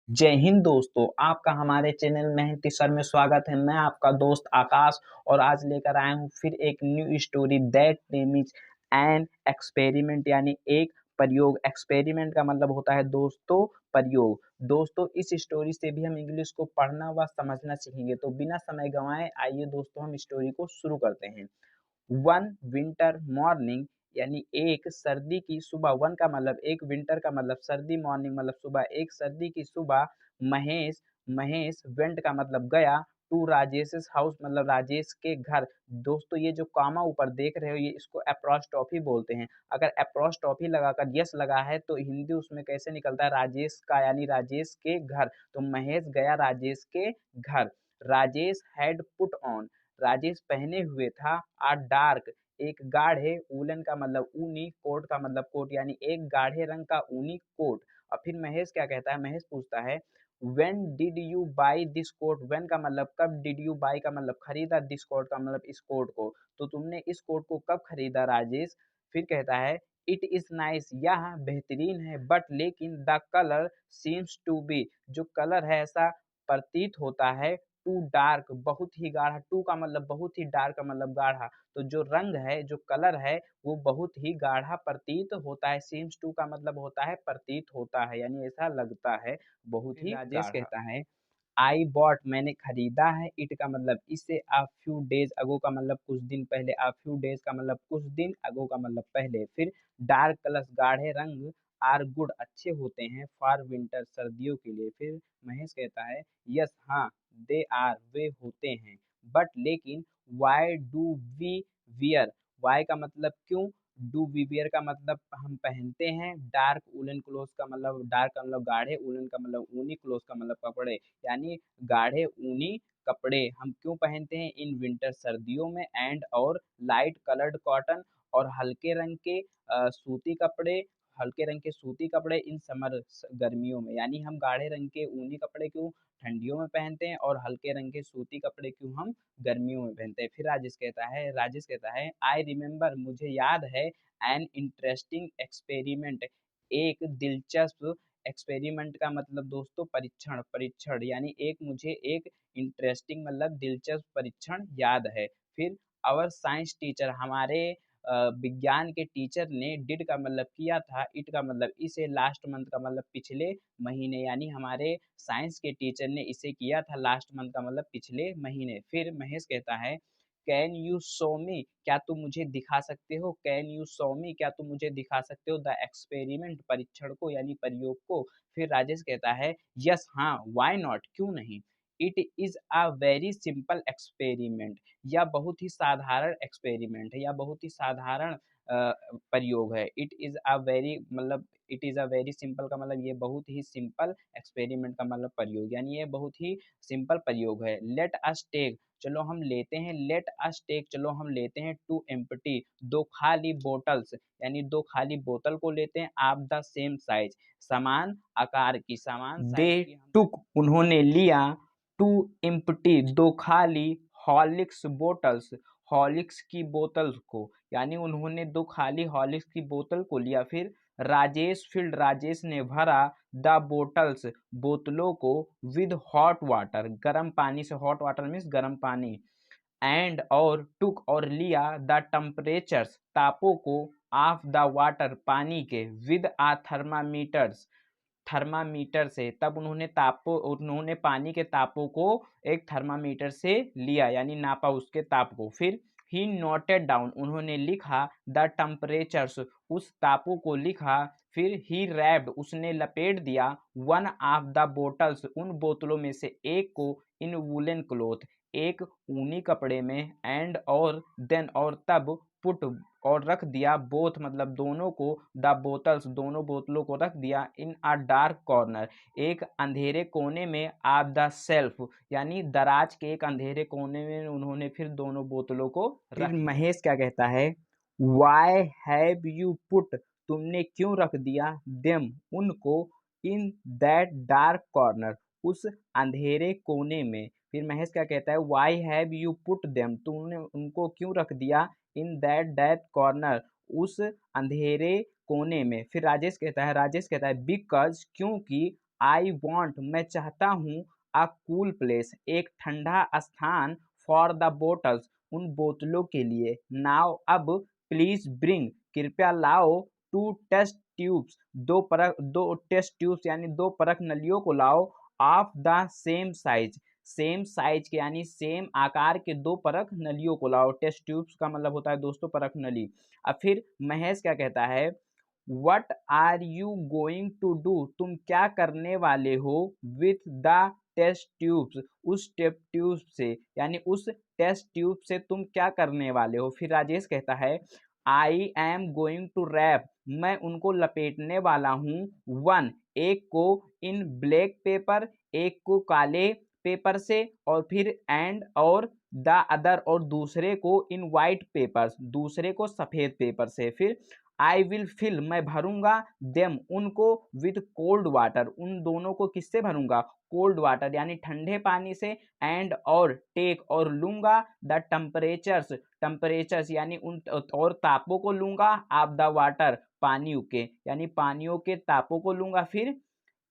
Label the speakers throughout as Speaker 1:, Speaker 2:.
Speaker 1: जय हिंद दोस्तों, आपका हमारे चैनल मेहनती टीचर में स्वागत है। मैं आपका दोस्त आकाश और आज लेकर आया हूँ फिर एक new story that name is an experiment यानी एक प्रयोग। एक्सपेरिमेंट का मतलब होता है दोस्तों प्रयोग। दोस्तों इस स्टोरी से भी हम इंग्लिश को पढ़ना व समझना सीखेंगे, तो बिना समय गंवाए आइए दोस्तों हम स्टोरी को शुरू करते हैं। वन विंटर मॉर्निंग यानी एक सर्दी की सुबह। वन का मतलब एक, विंटर का मतलब सर्दी, मॉर्निंग मतलब सुबह। एक सर्दी की सुबह महेश महेश वेंट का मतलब गया, टू राजेश हाउस मतलब राजेश के घर। दोस्तों ये जो कामा ऊपर देख रहे हो ये इसको एप्रोस्टॉफी बोलते हैं। अगर एप्रोस्टॉफी लगाकर यस लगा है तो हिंदी उसमें कैसे निकलता है, राजेश का यानी राजेश के घर। तो महेश गया राजेश के घर। Rajesh had put on, Rajesh पहने हुए था आ डार्क एक गाढ़े, वुलन का मतलब ऊनी, कोट का मतलब कोट यानी एक गाढ़े रंग का ऊनी कोट। और फिर महेश क्या कहता है, महेश पूछता है when did you buy this coat. When का मतलब कब, डिड यू बाई का मतलब खरीदा, दिस कोट का मतलब इस कोट को। तो तुमने इस कोट को कब खरीदा राजेश। फिर कहता है इट इज नाइस, यह बेहतरीन है, बट लेकिन the colour seems to be, जो कलर है ऐसा प्रतीत होता है, टू डार्क बहुत ही गाढ़ा। टू का मतलब बहुत ही, डार्क का मतलब गाढ़ा। तो जो रंग है, जो कलर है वो बहुत ही गाढ़ा प्रतीत होता है। सीम्स टू का मतलब होता है प्रतीत होता है यानी ऐसा लगता है बहुत ही राजेश गाढ़ा। कहता है आई बॉट मैंने खरीदा है, इट का मतलब इसे, अ फ्यू डेज अगो का मतलब कुछ दिन पहले, अ फ्यू डेज का मतलब कुछ दिन, अगो का मतलब पहले। फिर डार्क कलर्स गाढ़े रंग, आर गुड अच्छे होते हैं, फॉर विंटर सर्दियों के लिए। फिर महेश कहता है यस हाँ, दे आर वे होते हैं, बट लेकिन why do we wear, why का मतलब क्यों, डू वी वियर का मतलब हम पहनते हैं, डार्क वुलन क्लोथ का मतलब, डार्क का मतलब गाढ़े, वुलन का मतलब ऊनी, क्लोथ का मतलब कपड़े यानी गाढ़े ऊनी कपड़े हम क्यों पहनते हैं इन विंटर सर्दियों में। एंड और लाइट कलर्ड कॉटन और हल्के रंग के सूती कपड़े, हल्के रंग के सूती कपड़े इन समर गर्मियों में। यानी हम गाढ़े रंग के ऊनी कपड़े क्यों ठंडियों में पहनते हैं और हल्के रंग के सूती कपड़े क्यों हम गर्मियों में पहनते हैं। फिर राजेश कहता है आई रिमेम्बर मुझे याद है, एन इंटरेस्टिंग एक्सपेरिमेंट एक दिलचस्प, एक्सपेरिमेंट का मतलब दोस्तों परीक्षण, परीक्षण यानी एक, मुझे एक इंटरेस्टिंग मतलब दिलचस्प परीक्षण याद है। फिर आवर साइंस टीचर हमारे विज्ञान के टीचर ने, डिड का मतलब किया था, इट का मतलब इसे, लास्ट मंथ का मतलब पिछले महीने यानी हमारे साइंस के टीचर ने इसे किया था लास्ट मंथ का मतलब पिछले महीने। फिर महेश कहता है कैन यू शो मी, क्या तुम मुझे दिखा सकते हो, कैन यू शो मी क्या तुम मुझे दिखा सकते हो, द एक्सपेरिमेंट परीक्षण को यानी प्रयोग को। फिर राजेश कहता है यस हाँ, व्हाई नॉट क्यों नहीं, it is a very simple experiment, या बहुत ही साधारण एक्सपेरिमेंट है, या बहुत ही साधारण प्रयोग है। इट इज अ वेरी मतलब, it is a very simple का मतलब ये बहुत ही सिंपल, एक्सपेरिमेंट का मतलब प्रयोग यानी ये बहुत ही सिंपल प्रयोग है। लेट अस टेक चलो हम लेते हैं, लेट अस टेक चलो हम लेते हैं, टू एम्प्टी दो खाली बोटल्स यानी दो खाली बोतल को लेते हैं, आप द सेम साइज समान आकार की, समान दे टुक उन्होंने लिया, टू एम्प्टी दो खाली, हॉर्लिक्स बोटल्स हॉर्लिक्स की बोतल को यानी उन्होंने दो खाली हॉर्लिक्स की बोतल को लिया। फिर राजेश फील्ड राजेश ने भरा, द बोटल्स बोतलों को, विद हॉट वाटर गर्म पानी से, हॉट वाटर मीन्स गर्म पानी, एंड और टुक और लिया, द टेम्परेचर्स तापों को, ऑफ द वाटर पानी के, विद आ थर्मामीटर्स थर्मामीटर से, तब उन्होंने पानी के तापों को एक थर्मामीटर से लिया यानी नापा उसके ताप को। फिर ही नोटेड डाउन उन्होंने लिखा, द टेम्परेचर्स उस तापों को लिखा। फिर ही रैप्ड उसने लपेट दिया, वन ऑफ द बोटल्स उन बोतलों में से एक को, इन वुलन क्लोथ एक ऊनी कपड़े में, एंड और देन और तब, पुट और रख दिया, बोथ मतलब दोनों को, द बोतल्स दोनों बोतलों को रख दिया, इन अ डार्क कॉर्नर एक अंधेरे कोने में, ऑफ द शेल्फ यानी दराज के एक अंधेरे कोने में उन्होंने फिर दोनों बोतलों को रख दिया। फिर महेश क्या कहता है वाई हैव यू पुट तुमने क्यों रख दिया, देम उनको, इन दैट डार्क कॉर्नर उस अंधेरे कोने में। फिर महेश क्या कहता है why have you put them तुमने उनको क्यों रख दिया, इन दैट दैट कॉर्नर उस अंधेरे कोने में। फिर राजेश कहता है बिकॉज क्योंकि, आई वॉन्ट मैं चाहता हूँ, अ कूल प्लेस एक ठंडा स्थान, फॉर द बोटल्स उन बोतलों के लिए, नाउ अब प्लीज ब्रिंग कृपया लाओ, टू टेस्ट ट्यूब्स दो टेस्ट ट्यूब्स यानी दो परख नलियों को लाओ, ऑफ द सेम साइज के यानी सेम आकार के दो परख नलियों को लाओ। टेस्ट ट्यूब्स का मतलब होता है दोस्तों परख नली। अब फिर महेश क्या कहता है, what are you going to do तुम क्या करने वाले हो, विथ द टेस्ट ट्यूब्स उस टेस्ट ट्यूब से यानी उस टेस्ट ट्यूब से तुम क्या करने वाले हो। फिर राजेश कहता है, I am going to wrap मैं उनको लपेटने वाला हूँ, वन एक को, इन ब्लैक पेपर एक को काले पेपर से, और फिर एंड और द अदर और दूसरे को इन वाइट पेपर्स दूसरे को सफेद पेपर से। फिर आई विल फिल मैं भरूंगा, देम उनको, विद कोल्ड वाटर उन दोनों को किससे भरूंगा, कोल्ड वाटर यानी ठंडे पानी से, एंड और टेक और लूंगा, द टेम्परेचर्स यानी उन और तापों को लूंगा, ऑफ द वाटर पानियों के यानी पानियों के तापों को लूंगा। फिर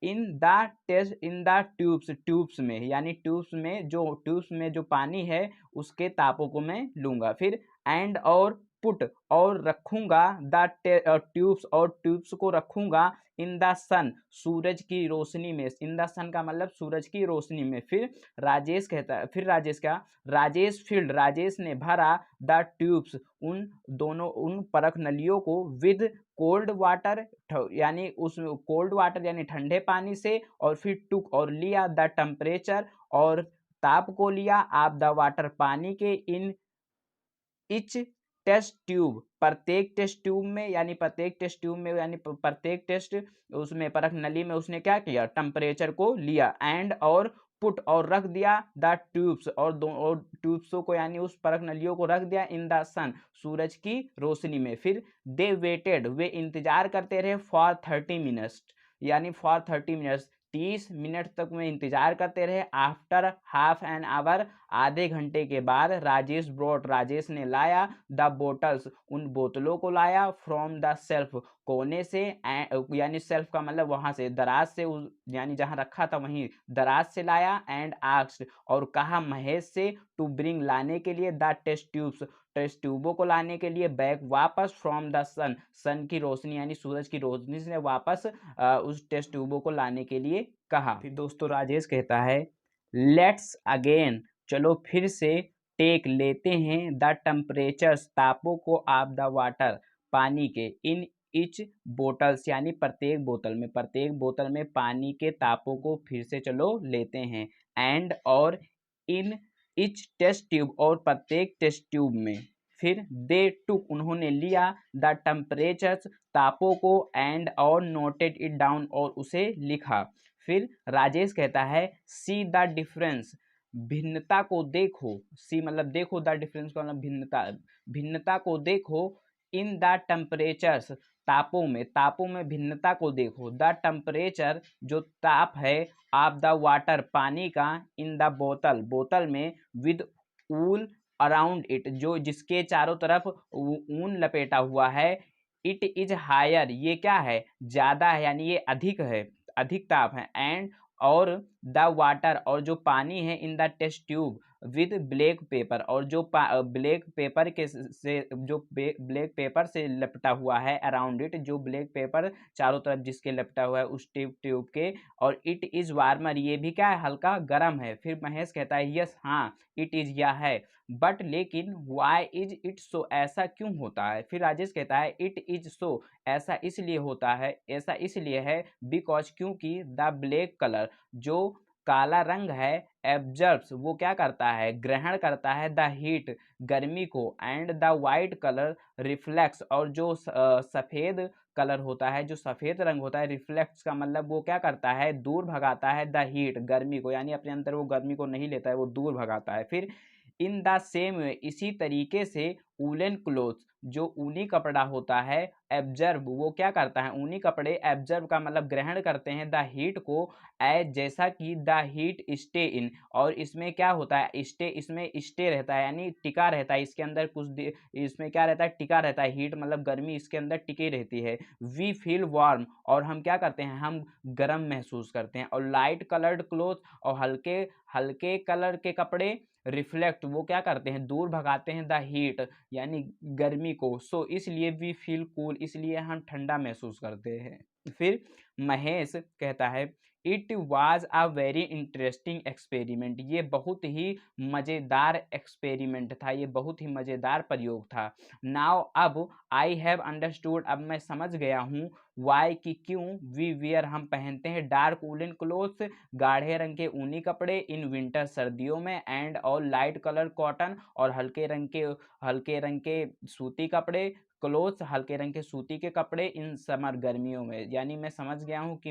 Speaker 1: इन द ट्यूब्स में यानी ट्यूब्स में जो पानी है उसके तापों को मैं लूंगा। फिर एंड और पुट और रखूंगा, द ट्यूब्स को रखूंगा, इन द सन सूरज की रोशनी में, इन द सन का मतलब सूरज की रोशनी में। फिर राजेश कहता है, फिर राजेश ने भरा द ट्यूब्स उन परख नलियों को, विद कोल्ड वाटर यानी उस कोल्ड वाटर यानी ठंडे पानी से, और फिर टुक और लिया, द टेम्परेचर और ताप को लिया, आप द वाटर पानी के, इन इच टेस्ट ट्यूब प्रत्येक टेस्ट ट्यूब में यानी प्रत्येक टेस्ट उसमें परख नली में उसने क्या किया, टेम्परेचर को लिया, एंड और पुट और रख दिया, द ट्यूब्स और ट्यूब्सों को यानी उस परख नलियों को रख दिया, इन द सन सूरज की रोशनी में। फिर दे वेटेड वे इंतजार करते रहे, फॉर 30 मिनट्स यानी फॉर 30 मिनट्स 30 मिनट तक में इंतजार करते रहे। आफ्टर हाफ एन आवर आधे घंटे के बाद, राजेश ने लाया, द बोटल्स उन बोतलों को लाया, फ्रॉम द सेल्फ कोने से यानी सेल्फ का मतलब वहां से दराज से यानी जहां रखा था वहीं दराज से लाया, एंड आस्क्ड और कहा महेश से, टू ब्रिंग लाने के लिए, द टेस्ट ट्यूबों को लाने के लिए, बैक वापस, फ्रॉम द सन की रोशनी यानी सूरज की रोशनी से वापस उस टेस्ट ट्यूबों को लाने के लिए कहा। फिर दोस्तों राजेश कहता है, लेट्स अगेन चलो फिर से, टेक लेते हैं, द टेम्परेचर्स तापों को, ऑफ द वाटर पानी के, इन इच बोटल्स यानी प्रत्येक बोतल में पानी के तापों को फिर से चलो लेते हैं, एंड और इन इच टेस्ट ट्यूब और प्रत्येक टेस्ट ट्यूब में। फिर दे टुक उन्होंने लिया, द टेम्परेचर्स तापों को, एंड और नोटेड इट डाउन और उसे लिखा। फिर राजेश कहता है, सी द डिफरेंस भिन्नता को देखो, सी मतलब देखो, द डिफरेंस का मतलब भिन्नता को देखो, इन द टेम्परेचर्स तापों में भिन्नता को देखो, द टेम्परेचर जो ताप है, ऑफ द वाटर पानी का, इन द बोतल में, विद ऊल अराउंड इट जो जिसके चारों तरफ ऊन लपेटा हुआ है, इट इज हायर ये क्या है, ज्यादा है यानी ये अधिक ताप है, एंड और द वाटर और जो पानी है, in the test tube with black paper और जो ब्लैक पेपर के से जो ब्लैक पेपर से लपटा हुआ है, अराउंड इट जो ब्लैक पेपर चारों तरफ जिसके लपटा हुआ है उस ट्यूब के, और इट इज वार्मर ये भी क्या है, हल्का गर्म है। फिर महेश कहता है, यस हाँ इट इज यह है, बट लेकिन वाई इज इट सो ऐसा क्यों होता है। फिर राजेश कहता है, इट इज सो ऐसा इसलिए है, बिकॉज क्योंकि द ब्लैक कलर जो काला रंग है, एब्जर्ब्स वो क्या करता है, ग्रहण करता है, द हीट गर्मी को, and the white colour reflex और जो सफेद कलर होता है, जो सफेद रंग होता है, रिफ्लेक्स का मतलब वो क्या करता है, दूर भगाता है, द हीट गर्मी को यानी अपने अंदर वो गर्मी को नहीं लेता है, वो दूर भगाता है। फिर इन द सेम वे, इसी तरीके से वूलन क्लोथ्स, जो ऊनी कपड़ा होता है, एब्जर्व, वो क्या करता है, ऊनी कपड़े एब्जर्व का मतलब ग्रहण करते हैं, द हीट को, एज जैसा कि द हीट स्टे इन, और इसमें क्या होता है, स्टे, इसमें स्टे रहता है यानी टिका रहता है, इसके अंदर इसमें क्या रहता है, टिका रहता है, हीट मतलब गर्मी इसके अंदर टिकी रहती है। वी फील वार्म, और हम क्या करते हैं, हम गर्म महसूस करते हैं। और लाइट कलर्ड क्लोथ, और हल्के हल्के कलर के कपड़े, रिफ्लेक्ट, वो क्या करते हैं, दूर भगाते हैं द हीट यानी गर्मी को, सो इसलिए वी फील कूल, इसलिए हम ठंडा महसूस करते हैं। फिर महेश कहता है, it was a very interesting experiment, ये बहुत ही मज़ेदार एक्सपेरिमेंट था, ये बहुत ही मज़ेदार प्रयोग था। नाउ अब आई हैव अंडरस्टूड, अब मैं समझ गया हूँ, वाई कि क्यों, वी वियर, हम पहनते हैं, डार्क वुलन क्लोथ्स, गाढ़े रंग के ऊनी कपड़े, इन विंटर, सर्दियों में, एंड और लाइट कलर कॉटन, और हल्के रंग के सूती कपड़े, क्लोथ्स, हल्के रंग के सूती के कपड़े, इन समर, गर्मियों में। यानी मैं समझ गया हूँ कि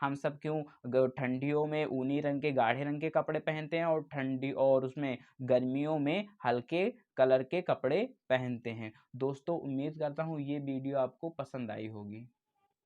Speaker 1: हम सब क्यों ठंडियों में ऊनी रंग के, गाढ़े रंग के कपड़े पहनते हैं, और ठंडी और उसमें गर्मियों में हल्के कलर के कपड़े पहनते हैं। दोस्तों, उम्मीद करता हूँ ये वीडियो आपको पसंद आई होगी।